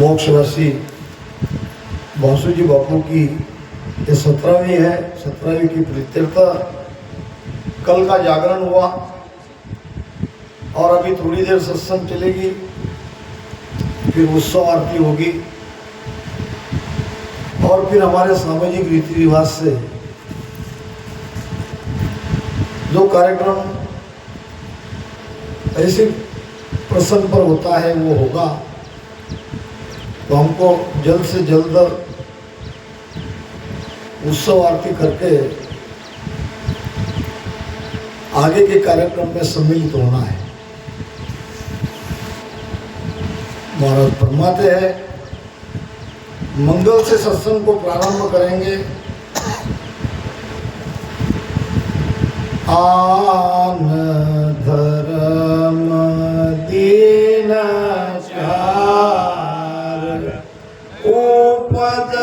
मोक्षवासी बासुजी बापू की ये 17वीं है। 17वीं की प्रीत्यर्था। कल का जागरण हुआ और अभी थोड़ी देर सत्संग चलेगी, फिर उत्सव आरती होगी और फिर हमारे सामाजिक रीति रिवाज से जो कार्यक्रम ऐसे प्रसंग पर होता है वो होगा। तो हमको जल्द से जल्द उत्सव आरती करके आगे के कार्यक्रम में सम्मिलित होना है। महाराज फरमाते हैं मंगल से सत्संग को प्रारंभ करेंगे। आन धर्म दीन चार उपद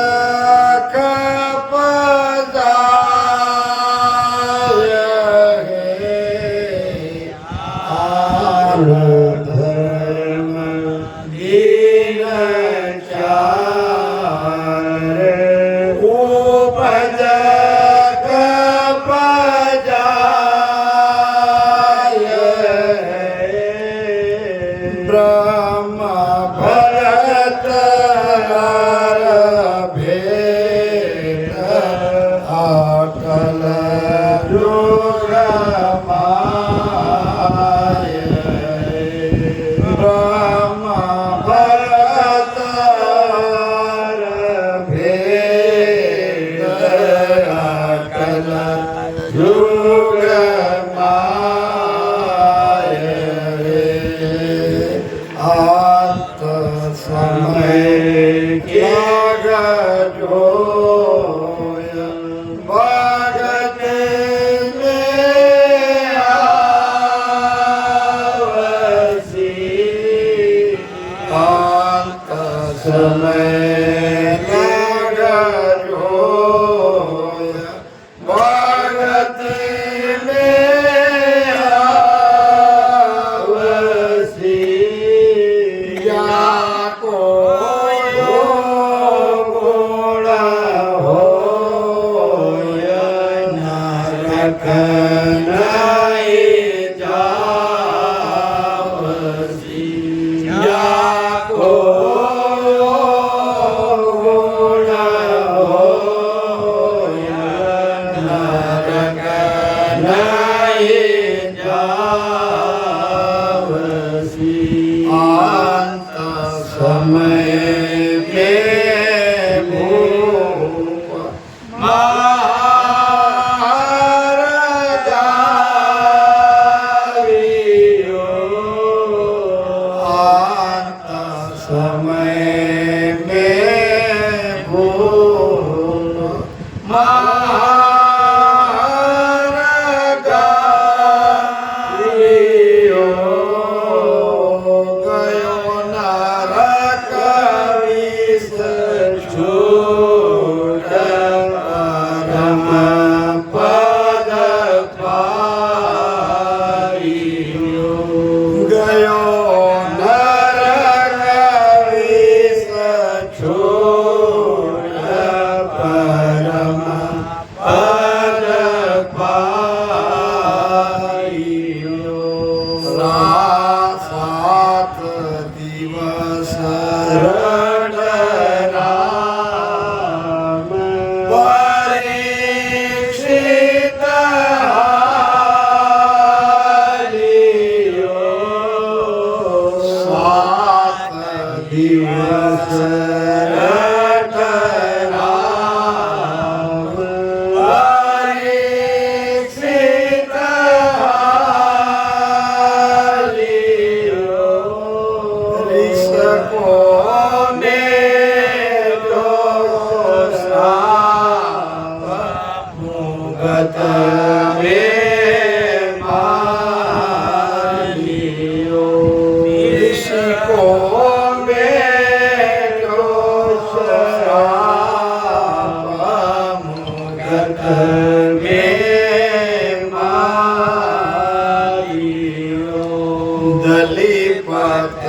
दलीपत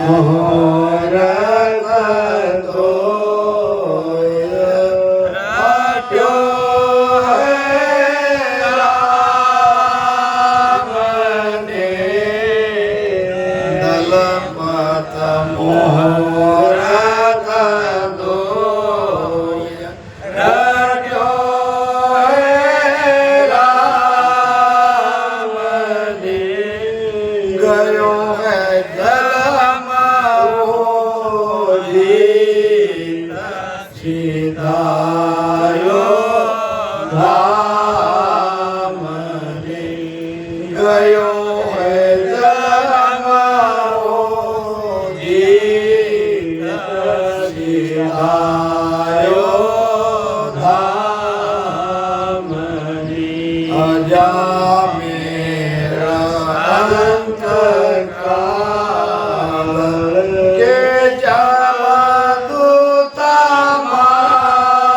मोहर मोहरत दो रटो है राम ने गयो है जलम सीधायो धाम ने गयो है जलम सीधायो धाम ने अजा मेरा अंत काल के जमदूता मारियो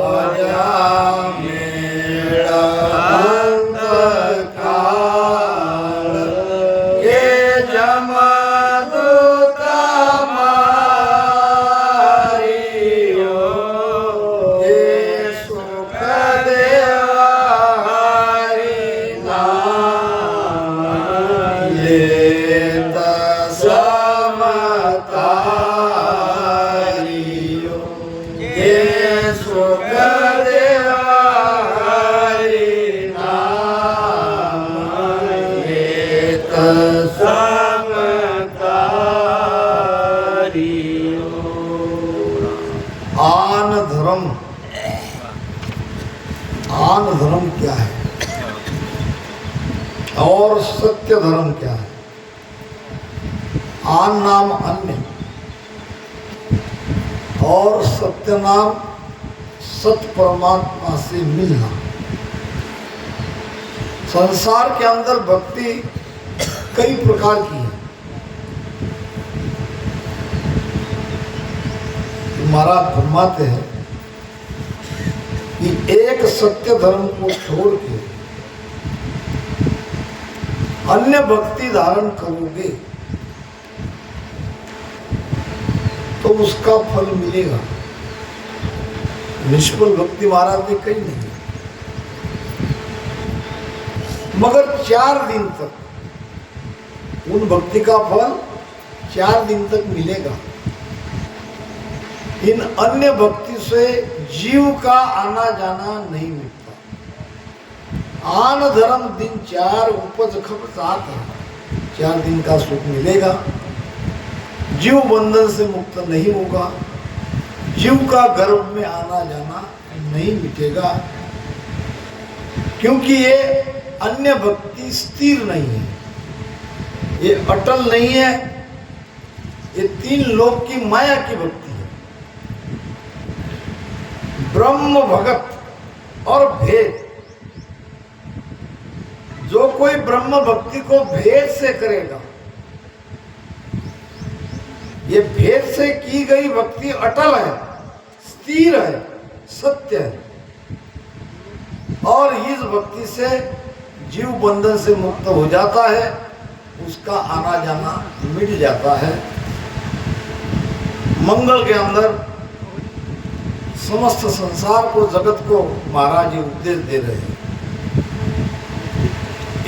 अजा मेरा अंत काल के जमदूता मारियो ये सुख देवा हरि नाम लेत समतारियो ये सुख देवा हरि नाम लेत समतारियो। आन धर्म क्या है और सत्य धर्म क्या है? आन नाम अन्य और सत्य नाम सत परमात्मा से मिलना। संसार के अंदर भक्ति कई प्रकार की है। महाराज फरमाते हैं कि एक सत्य धर्म को छोड़ के अन्य भक्ति धारण करोगे तो उसका फल मिलेगा। निष्फल भक्ति महाराज ने कही नहीं, मगर 4 दिन तक उन भक्ति का फल 4 दिन तक मिलेगा। इन अन्य भक्ति से जीव का आना जाना नहीं मिलता। आन धर्म दिन 4 उपज खप 7 है। 4 दिन का सुख मिलेगा। जीव बंधन से मुक्त नहीं होगा। जीव का गर्भ में आना जाना नहीं मिटेगा, क्योंकि ये अन्य भक्ति स्थिर नहीं है, ये अटल नहीं है। ये 3 लोक की माया की भक्ति है। ब्रह्म भगत और भेद। जो कोई ब्रह्म भक्ति को भेद से करेगा, ये भेद से की गई भक्ति अटल है, स्थिर है, सत्य है, और इस भक्ति से जीव बंधन से मुक्त हो जाता है, उसका आना जाना मिट जाता है। मंगल के अंदर समस्त संसार को, जगत को महाराज जी उपदेश दे रहे हैं।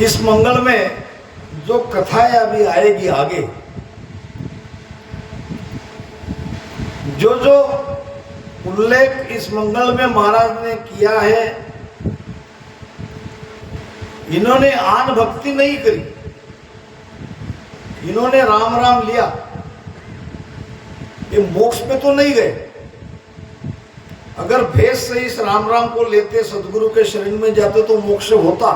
इस मंगल में जो कथाएं अभी आएगी आगे, जो उल्लेख इस मंगल में महाराज ने किया है, इन्होंने आन भक्ति नहीं करी, इन्होंने राम राम लिया। ये मोक्ष पे तो नहीं गए। अगर भेष से इस राम राम को लेते, सदगुरु के शरण में जाते तो मोक्ष होता।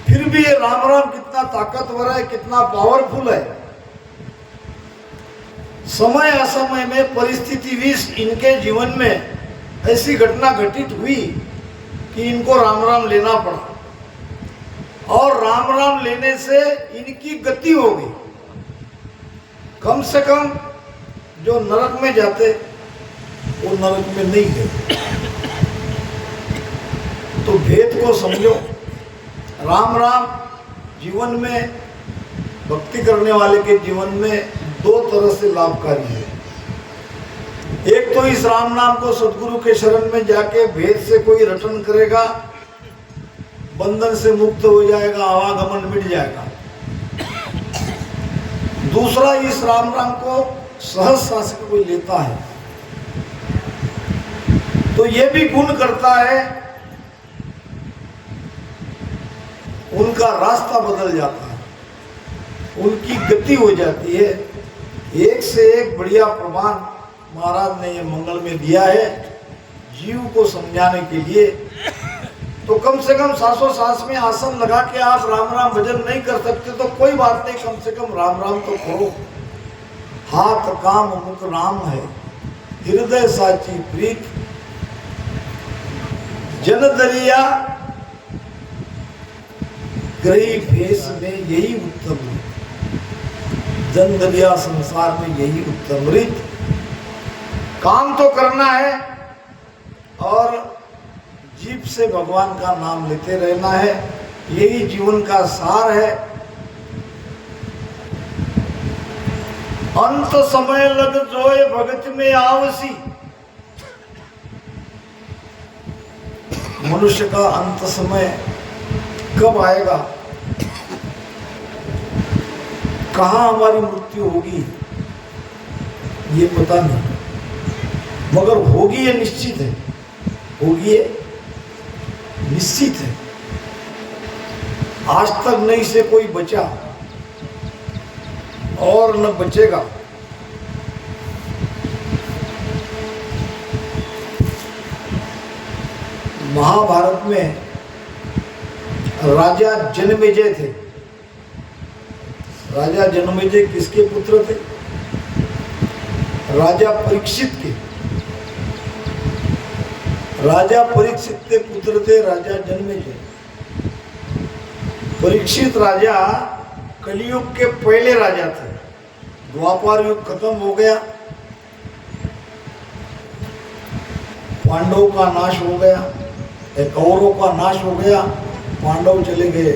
फिर भी ये राम राम कितना ताकतवर है, कितना पावरफुल है। समय असमय में परिस्थिति विष इनके जीवन में ऐसी घटना घटित हुई कि इनको राम राम लेना पड़ा, और राम राम लेने से इनकी गति हो गई। कम से कम जो नरक में जाते वो नरक में नहीं गए। तो भेद को समझो। राम राम जीवन में, भक्ति करने वाले के जीवन में 2 तरह से लाभकारी है। एक तो इस राम नाम को सदगुरु के शरण में जाके भेद से कोई रटन करेगा, बंधन से मुक्त हो जाएगा, आवागमन मिट जाएगा। दूसरा, इस राम राम को सहज शासक कोई लेता है तो ये भी गुण करता है, उनका रास्ता बदल जाता है, उनकी गति हो जाती है। एक से एक बढ़िया प्रमाण महाराज ने ये मंगल में दिया है जीव को समझाने के लिए। तो कम से कम सांसों सांस में आसन लगा के आप राम राम भजन नहीं कर सकते तो कोई बात नहीं, कम से कम राम राम तो करो। हाथ काम मुख राम है, हृदय साची प्रीत, जन दरिया ग्रही भेष में यही उत्तम है, जन दरिया संसार में यही उत्तम रीत। काम तो करना है और जीभ से भगवान का नाम लेते रहना है, यही जीवन का सार है। अंत समय लग जोए भगत में आवसी, मनुष्य का अंत समय कब आएगा, कहाँ हमारी मृत्यु होगी ये पता नहीं, मगर होगी ये निश्चित है, होगी ये निश्चित है। आज तक नहीं से कोई बचा और न बचेगा। महाभारत में राजा जन्मेजय थे। राजा जन्मेजय किसके पुत्र थे? राजा परीक्षित के। राजा परीक्षित के पुत्र थे राजा जन्मेजय। परीक्षित राजा कलियुग के पहले राजा थे। द्वापर युग खत्म हो गया, पांडवों का नाश हो गया, कौरवों का नाश हो गया, पांडव चले गए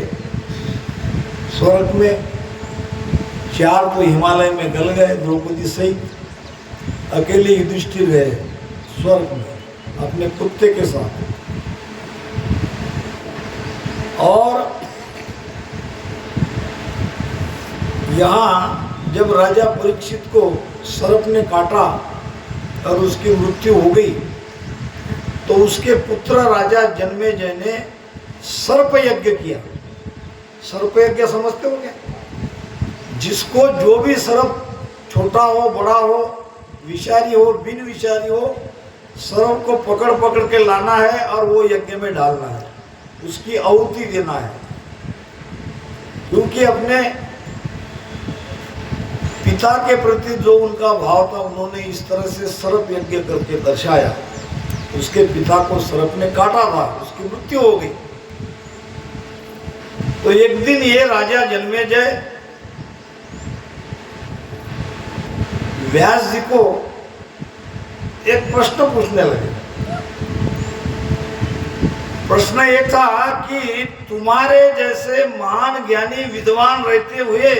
स्वर्ग में, 4 तो हिमालय में गल गए द्रौपदी सहित, अकेले युधिष्ठिर गए स्वर्ग में अपने कुत्ते के साथ। और यहाँ जब राजा परीक्षित को सर्प ने काटा और उसकी मृत्यु हो गई तो उसके पुत्र राजा जन्मेजय ने सर्प यज्ञ किया। सर्प यज्ञ समझते हो क्या? जिसको जो भी सर्प छोटा हो बड़ा हो, विषारी हो बिन विषारी हो, सर्प को पकड़ पकड़ के लाना है और वो यज्ञ में डालना है, उसकी आहुति देना है। क्योंकि अपने पिता के प्रति जो उनका भाव था उन्होंने इस तरह से सर्प यज्ञ करके दर्शाया। उसके पिता को सर्प ने काटा था, उसकी मृत्यु हो गई। तो एक दिन ये राजा जन्मेजय व्यास जी को एक प्रश्न पूछने लगे। प्रश्न ये था कि तुम्हारे जैसे महान ज्ञानी विद्वान रहते हुए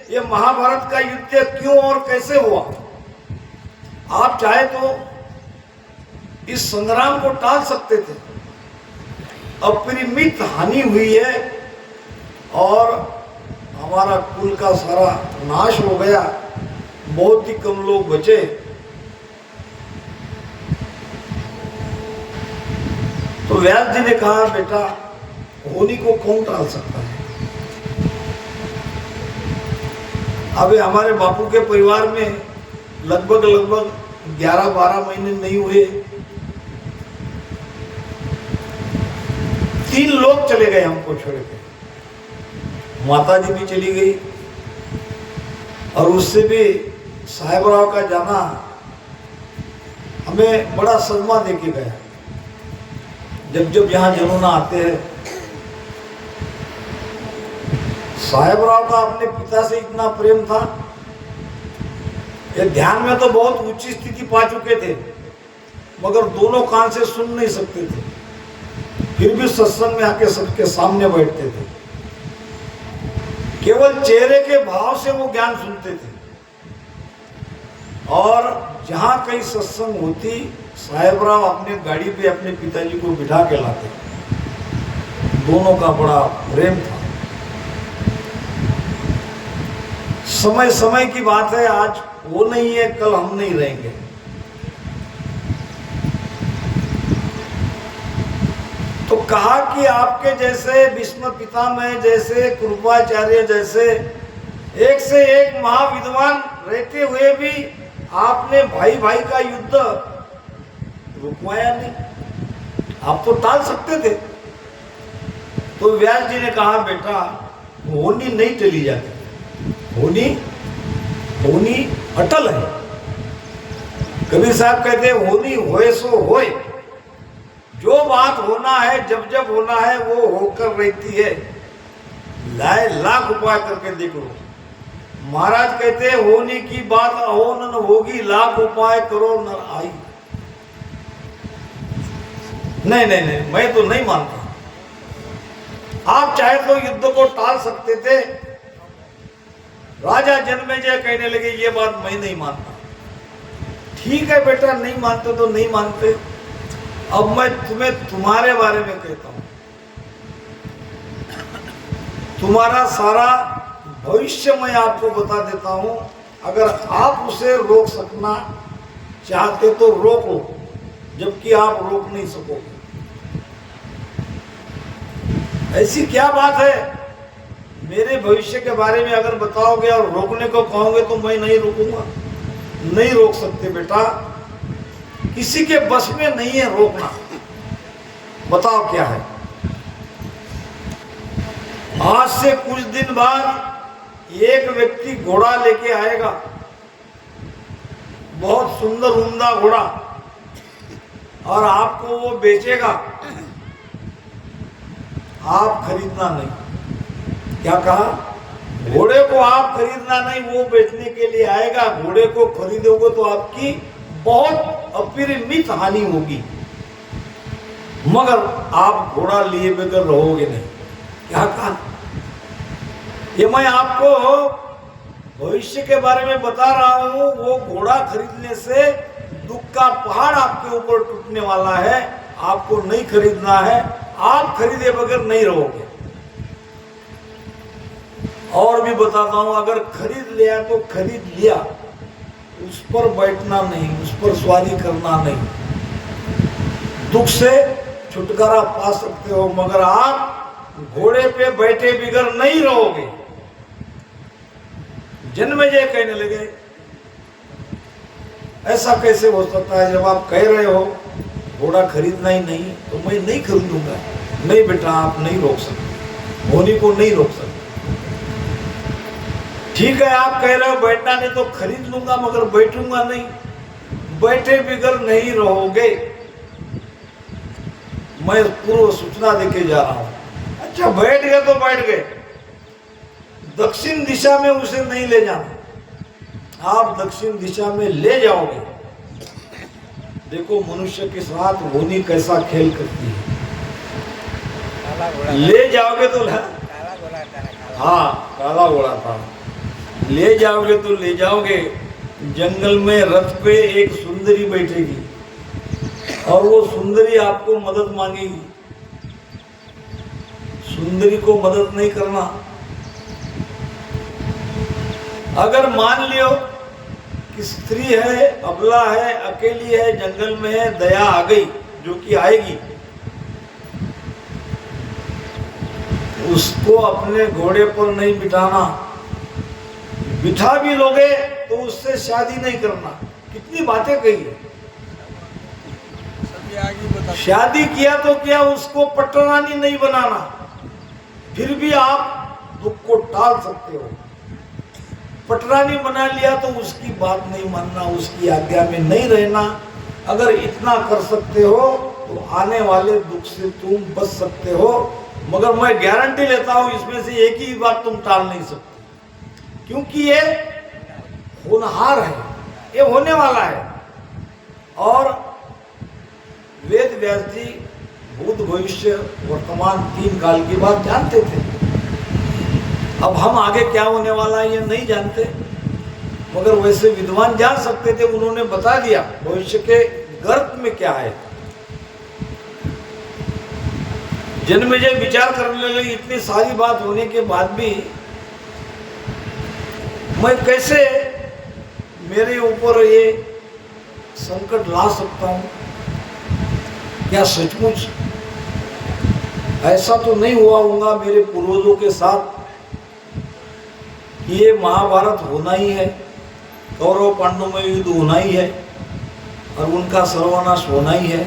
ये महाभारत का युद्ध क्यों और कैसे हुआ? आप चाहे तो इस संग्राम को टाल सकते थे। अपरिमित हानि हुई है और हमारा कुल का सारा नाश हो गया, बहुत ही कम लोग बचे। तो व्यास जी ने कहा, बेटा होनी को कौन टाल सकता है? अभी हमारे बापू के परिवार में लगभग 11-12 महीने नहीं हुए 3 लोग चले गए हमको छोड़ के। माता जी भी चली गई और उससे भी साहेबराव का जाना हमें बड़ा सदमा देके गया। जब जब यहाँ जनूना आते हैं, साहेबराव का अपने पिता से इतना प्रेम था, ये ध्यान में तो बहुत ऊंची स्थिति पा चुके थे मगर दोनों कान से सुन नहीं सकते थे, फिर भी सत्संग में आके सबके सामने बैठते थे। केवल चेहरे के भाव से वो ज्ञान सुनते थे। और जहां कहीं सत्संग होती, साहेबराव अपने गाड़ी पे अपने पिताजी को बिठा के लाते। दोनों का बड़ा प्रेम था। समय समय की बात है, आज वो नहीं है, कल हम नहीं रहेंगे। तो कहा कि आपके जैसे भीष्म पितामह जैसे कृपाचार्य जैसे एक से एक महाविद्वान रहते हुए भी आपने भाई भाई का युद्ध रुकवाया नहीं, आप तो टाल सकते थे। तो व्यास जी ने कहा बेटा होनी नहीं टली जाती, होनी अटल है। कबीर साहब कहते हैं होनी होए सो होए, जो बात होना है जब जब होना है वो होकर रहती है, लाए लाख उपाय करके देख लो। महाराज कहते हैं होने की बात अहो न होगी, लाख उपाय करो न आई। नहीं, मैं तो नहीं मानता। आप चाहे तो युद्ध को टाल सकते थे। राजा जन्मेजय कहने लगे ये बात मैं नहीं मानता। ठीक है बेटा, नहीं मानते तो नहीं मानते। अब मैं तुम्हें तुम्हारे बारे में कहता हूं, तुम्हारा सारा भविष्य मैं आपको बता देता हूं। अगर आप उसे रोक सकना चाहते तो रोक लो, जबकि आप रोक नहीं सकोगे। ऐसी क्या बात है, मेरे भविष्य के बारे में अगर बताओगे और रोकने को कहोगे तो मैं नहीं रोकूंगा। नहीं रोक सकते बेटा, किसी के बस में नहीं है रोकना। बताओ क्या है। आज से कुछ दिन बाद एक व्यक्ति घोड़ा लेके आएगा, बहुत सुंदर उम्दा घोड़ा, और आपको वो बेचेगा। आप खरीदना नहीं। क्या कहा? घोड़े को आप खरीदना नहीं, वो बेचने के लिए आएगा। घोड़े को खरीदोगे तो आपकी बहुत अपरिमित हानि होगी, मगर आप घोड़ा लिए बगैर रहोगे नहीं। क्या कहा? ये मैं आपको भविष्य के बारे में बता रहा हूं। वो घोड़ा खरीदने से दुख का पहाड़ आपके ऊपर टूटने वाला है। आपको नहीं खरीदना है, आप खरीदे बगैर नहीं रहोगे। और भी बताता हूं, अगर खरीद लिया तो खरीद लिया, उस पर बैठना नहीं, उस पर सवारी करना नहीं। दुख से छुटकारा पा सकते हो, मगर आप घोड़े पे बैठे बिगर नहीं रहोगे। जन्मेजय कहने लगे ऐसा कैसे हो सकता है, जब आप कह रहे हो घोड़ा खरीदना ही नहीं तो मैं नहीं खरीदूंगा। नहीं बेटा, आप नहीं रोक सकते, होने को नहीं रोक सकते। ठीक है, आप कह रहे हो बैठना नहीं तो खरीद लूंगा, मगर बैठूंगा नहीं। बैठे बिगर नहीं रहोगे, मैं पूर्व सूचना देके जा रहा हूं। अच्छा, बैठ गए तो बैठ गए, दक्षिण दिशा में उसे नहीं ले जाना। आप दक्षिण दिशा में ले जाओगे। देखो मनुष्य के साथ होनी कैसा खेल करती है। ले जाओगे तो हाँ, काला घोड़ा था। ले जाओगे तो ले जाओगे, जंगल में रथ पे एक सुंदरी बैठेगी और वो सुंदरी आपको मदद मांगेगी। सुंदरी को मदद नहीं करना। अगर मान लियो कि स्त्री है, अबला है, अकेली है, जंगल में है, दया आ गई, जो कि आएगी, उसको अपने घोड़े पर नहीं बिठाना। बिठा भी लोगे तो उससे शादी नहीं करना। कितनी बातें कही है। शादी किया तो क्या, उसको पटरानी नहीं बनाना। फिर भी आप दुख को टाल सकते हो। पटरानी बना लिया तो उसकी बात नहीं मानना, उसकी आज्ञा में नहीं रहना। अगर इतना कर सकते हो तो आने वाले दुख से तुम बच सकते हो। मगर मैं गारंटी लेता हूं इसमें से एक ही बात तुम टाल नहीं सकते, क्योंकि ये होनहार है, ये होने वाला है। और वेद व्यास जी भूत भविष्य वर्तमान 3 काल की बात जानते थे। अब हम आगे क्या होने वाला है ये नहीं जानते, मगर वैसे विद्वान जान सकते थे। उन्होंने बता दिया भविष्य के गर्भ में क्या है। जन्मेजय विचार करने लगे, इतनी सारी बात होने के बाद भी मैं कैसे मेरे ऊपर ये संकट ला सकता हूँ? क्या सचमुच ऐसा तो नहीं हुआ होगा मेरे पूर्वजों के साथ कि ये महाभारत होना ही है, कौरव पांडवों में युद्ध होना ही है और उनका सर्वनाश होना ही है,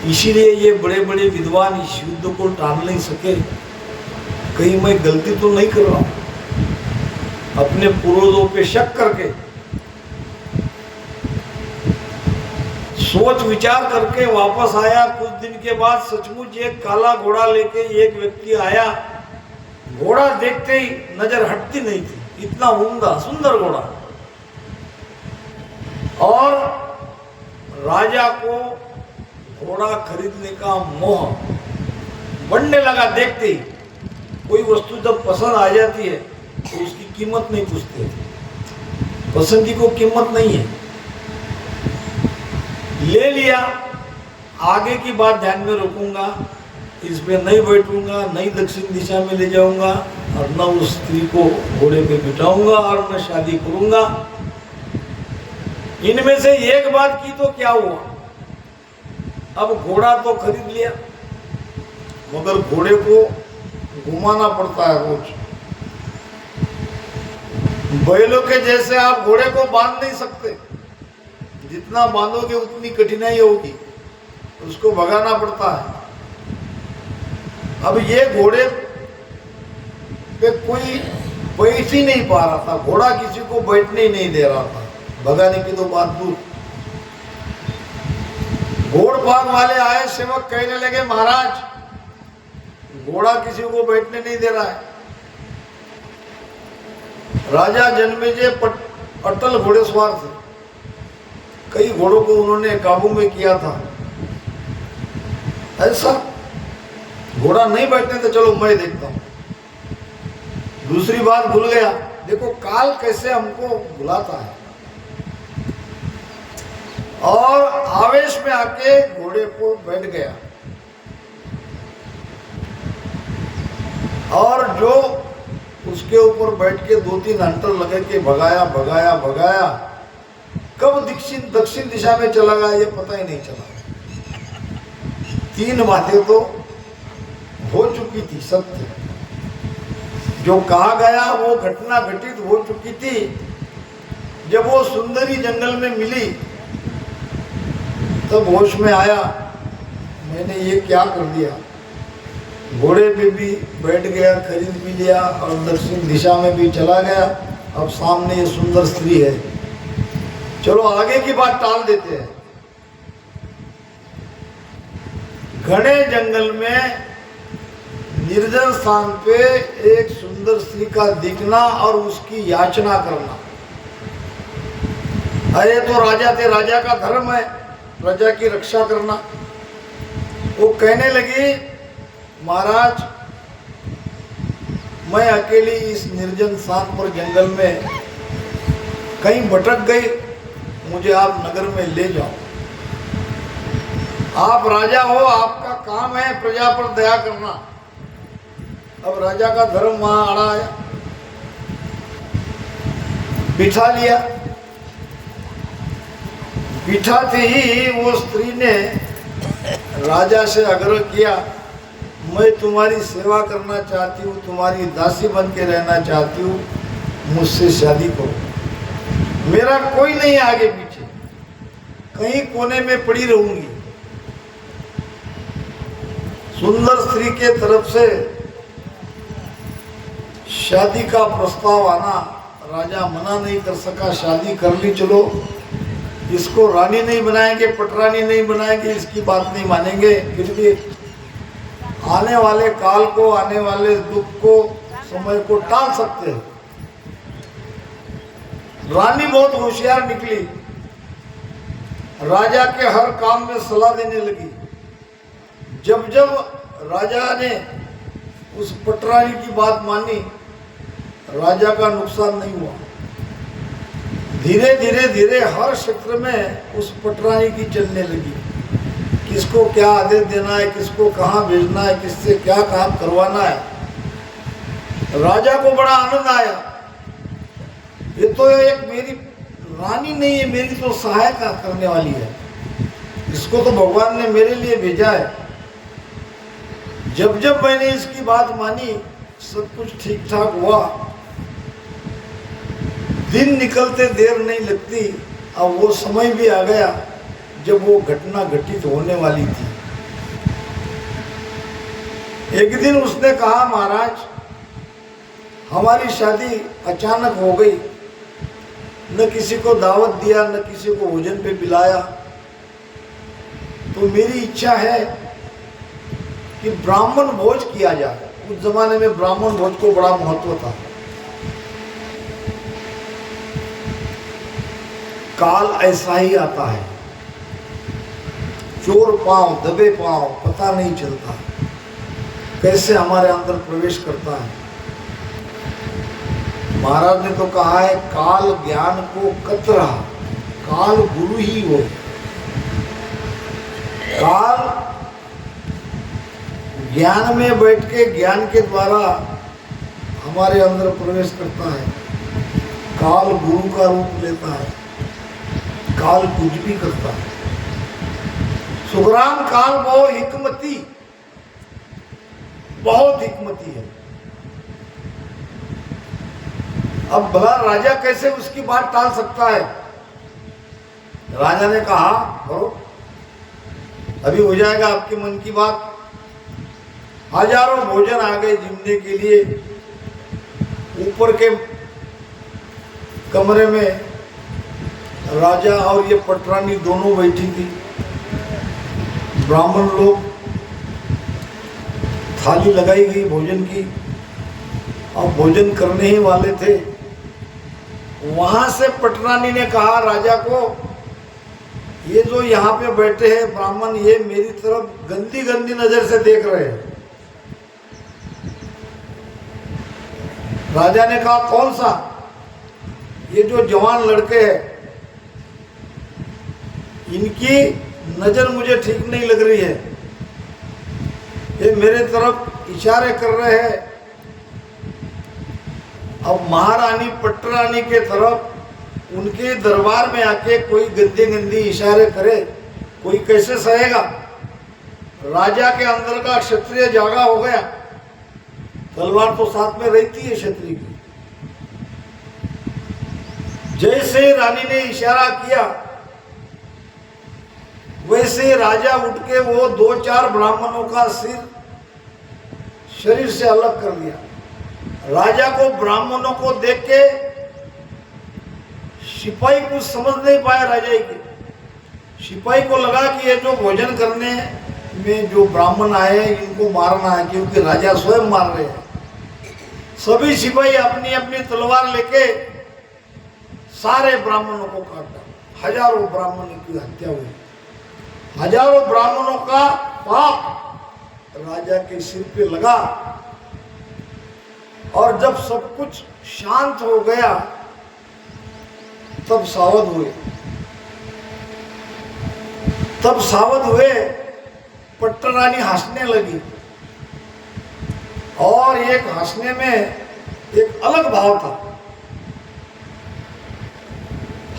इसीलिए ये बड़े बड़े विद्वान इस युद्ध को टाल नहीं सके? कहीं मैं गलती तो नहीं कर रहा हूँ? अपने पूर्वजों पे शक करके सोच विचार करके वापस आया। कुछ दिन के बाद सचमुच एक काला घोड़ा लेके एक व्यक्ति आया। घोड़ा देखते ही नजर हटती नहीं थी, इतना उम्दा सुंदर घोड़ा। और राजा को घोड़ा खरीदने का मोह बढ़ने लगा। देखते ही कोई वस्तु जब पसंद आ जाती है तो उसकी कीमत नहीं पूछते, पसंद को कीमत नहीं है। ले लिया, आगे की बात ध्यान में रखूंगा, इस पे नहीं बैठूंगा, नहीं दक्षिण दिशा में ले जाऊंगा और न उस स्त्री को घोड़े पे बिठाऊंगा और न शादी करूंगा। इनमें से एक बात की तो क्या हुआ? अब घोड़ा तो खरीद लिया, मगर घोड़े को घुमाना पड़ता है रोज। बैलों के जैसे आप घोड़े को बांध नहीं सकते, जितना बांधोगे उतनी कठिनाई होगी, उसको भगाना पड़ता है। अब ये घोड़े पे कोई बैठ ही नहीं पा रहा था, घोड़ा किसी को बैठने ही नहीं दे रहा था, भगाने की तो बात दूर। घोड़ भाग वाले आए, सेवक कहने लगे महाराज घोड़ा किसी को बैठने नहीं दे रहा है। राजा जन्मेजय अटल घोड़ेसवार थे, कई घोड़ों को उन्होंने काबू में किया था। ऐसा घोड़ा नहीं बैठने तो चलो मैं देखता हूं। दूसरी बात भूल गया, देखो काल कैसे हमको बुलाता है। और आवेश में आके घोड़े को बैठ गया और जो उसके ऊपर बैठ के 2-3 हंटर लगे के भगाया भगाया भगाया, कब दक्षिण दिशा में चला गया ये पता ही नहीं चला। 3 बातें तो हो चुकी थी, सत्य जो कहा गया वो घटना घटित हो चुकी थी। जब वो सुंदरी जंगल में मिली तब होश में आया, मैंने ये क्या कर दिया। घोड़े पे भी बैठ गया, खरीद भी लिया और दक्षिण दिशा में भी चला गया। अब सामने ये सुंदर स्त्री है, चलो आगे की बात टाल देते हैं। घने जंगल में निर्जन स्थान पे एक सुंदर स्त्री का दिखना और उसकी याचना करना, अरे तो राजा थे, राजा का धर्म है प्रजा की रक्षा करना। वो कहने लगी महाराज मैं अकेली इस निर्जन स्थान पर जंगल में कहीं भटक गई, मुझे आप नगर में ले जाओ। आप राजा हो, आपका काम है प्रजा पर दया करना। अब राजा का धर्म वहां अड़ा आया, बिठा लिया। बिठाते ही वो स्त्री ने राजा से आग्रह किया, मैं तुम्हारी सेवा करना चाहती हूँ, तुम्हारी दासी बन के रहना चाहती हूँ, मुझसे शादी करो। मेरा कोई नहीं आगे पीछे, कहीं कोने में पड़ी रहूंगी। सुंदर स्त्री के तरफ से शादी का प्रस्ताव आना, राजा मना नहीं कर सका, शादी कर ली। चलो इसको रानी नहीं बनाएंगे, पटरानी नहीं बनाएंगे, इसकी बात नहीं मानेंगे, फिर भी आने वाले काल को, आने वाले दुख को, समय को टाल सकते हैं। रानी बहुत होशियार निकली, राजा के हर काम में सलाह देने लगी। जब जब राजा ने उस पटरानी की बात मानी, राजा का नुकसान नहीं हुआ। धीरे धीरे धीरे हर क्षेत्र में उस पटरानी की चलने लगी, किसको क्या आदेश देना है, किसको कहाँ भेजना है, किससे क्या काम करवाना है। राजा को बड़ा आनंद आया ये तो एक मेरी रानी नहीं है, मेरी तो सहायता करने वाली है, इसको तो भगवान ने मेरे लिए भेजा है। जब जब मैंने इसकी बात मानी सब कुछ ठीक ठाक हुआ। दिन निकलते देर नहीं लगती, अब वो समय भी आ गया जब वो घटना घटित होने वाली थी। एक दिन उसने कहा, महाराज हमारी शादी अचानक हो गई, न किसी को दावत दिया, न किसी को भोजन पे पिलाया, तो मेरी इच्छा है कि ब्राह्मण भोज किया जाए। उस जमाने में ब्राह्मण भोज को बड़ा महत्व था। काल ऐसा ही आता है, चोर पांव दबे पांव पता नहीं चलता कैसे हमारे अंदर प्रवेश करता है। महाराज ने तो कहा है, काल ज्ञान को कतरा, काल गुरु ही हो। काल ज्ञान में बैठ के ज्ञान के द्वारा हमारे अंदर प्रवेश करता है। काल गुरु का रूप लेता है, काल कुछ भी करता है। सुग्राम काल बहुत हिकमती, बहुत हिकमती है। अब भला राजा कैसे उसकी बात टाल सकता है? राजा ने कहा, करो, अभी हो जाएगा आपके मन की बात। हजारों भोजन आ गए जिमने के लिए। ऊपर के कमरे में राजा और ये पटरानी दोनों बैठी थी। ब्राह्मण लोग, थाली लगाई गई भोजन की, अब भोजन करने ही वाले थे। वहां से पटरानी ने कहा राजा को, ये जो यहाँ पे बैठे हैं ब्राह्मण, ये मेरी तरफ गंदी गंदी नजर से देख रहे हैं। राजा ने कहा, कौन सा? ये जो जवान लड़के हैं, इनकी नजर मुझे ठीक नहीं लग रही है, ये मेरे तरफ इशारे कर रहे हैं। अब महारानी पटरानी के तरफ उनके दरबार में आके कोई गंदे गंदी इशारे करे, कोई कैसे सहेगा? राजा के अंदर का क्षत्रिय जागा हो गया। तलवार तो साथ में रहती है क्षत्रिय की। जैसे रानी ने इशारा किया, वैसे राजा उठ के वो 2-4 ब्राह्मणों का सिर शरीर से अलग कर दिया। राजा को, ब्राह्मणों को देख के सिपाही कुछ समझ नहीं पाया। राजा के सिपाही को लगा कि ये जो भोजन करने में जो ब्राह्मण आए हैं, इनको मारना है, क्योंकि राजा स्वयं मार रहे हैं। सभी सिपाही अपनी अपनी तलवार लेके सारे ब्राह्मणों को काटा। हजारों ब्राह्मणों की हत्या हुई। हजारों ब्राह्मणों का पाप राजा के सिर पे लगा। और जब सब कुछ शांत हो गया, तब सावध हुए। पट्टरानी हंसने लगी, और एक हंसने में एक अलग भाव था।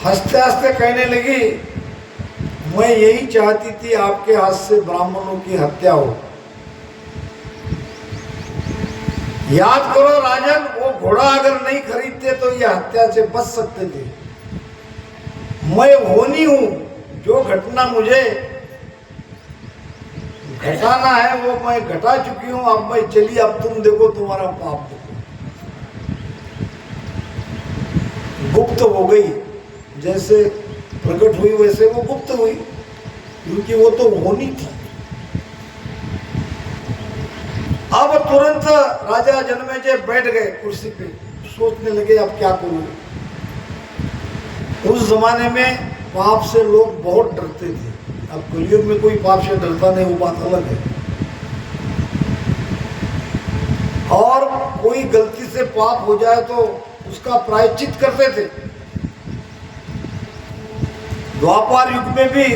हंसते हंसते कहने लगी, मैं यही चाहती थी आपके हाथ से ब्राह्मणों की हत्या हो। याद करो राजन, वो घोड़ा अगर नहीं खरीदते तो ये हत्या से बच सकते थे। मैं होनी हूं, जो घटना मुझे घटाना है वो मैं घटा चुकी हूं। अब मैं चली, अब तुम देखो तुम्हारा पाप देखो। गुप्त हो गई, जैसे प्रकट हुई वैसे वो गुप्त हुई, क्योंकि वो तो होनी थी। अब तुरंत राजा जन्मेजय बैठ गए कुर्सी पे, सोचने लगे अब क्या करूं। उस जमाने में पाप से लोग बहुत डरते थे। अब कलयुग में कोई पाप से डरता नहीं, वो बात अलग है। और कोई गलती से पाप हो जाए तो उसका प्रायश्चित करते थे। द्वापर युग में भी